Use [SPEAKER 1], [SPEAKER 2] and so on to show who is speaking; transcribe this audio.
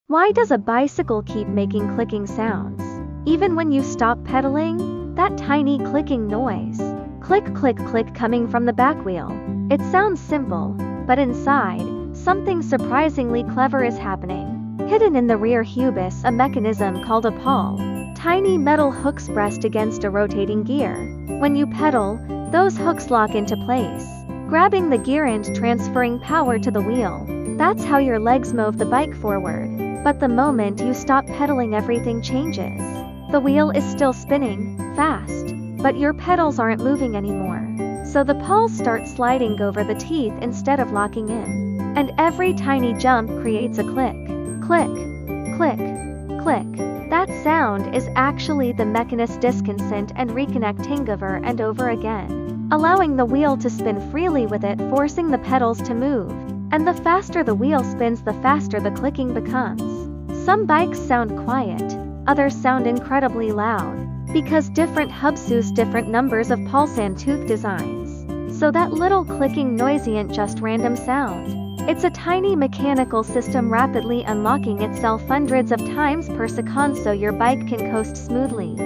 [SPEAKER 1] Why does a bicycle keep making clicking sounds? Even when you stop pedaling? That tiny clicking noise. Click, click, click coming from the back wheel. It sounds simple, but inside, something surprisingly clever is happening. Hidden in the rear hubris, a mechanism called a pawl. Tiny metal hooks pressed against a rotating gear. When you pedal, those hooks lock into place, grabbing the gear and transferring power to the wheel. That's how your legs move the bike forward. But the moment you stop pedaling, everything changes. The wheel is still spinning, fast, but your pedals aren't moving anymore. So the pawls start sliding over the teeth instead of locking in. And every tiny jump creates a click. Click, click, click. That sound is actually the mechanist disconnect and reconnecting over and over again, allowing the wheel to spin freely with it forcing the pedals to move. And the faster the wheel spins, the faster the clicking becomes. Some bikes sound quiet, others sound incredibly loud, because different hubs use different numbers of pulse and tooth designs. So that little clicking noise ain't just random sound. It's a tiny mechanical system rapidly unlocking itself hundreds of times per second so your bike can coast smoothly.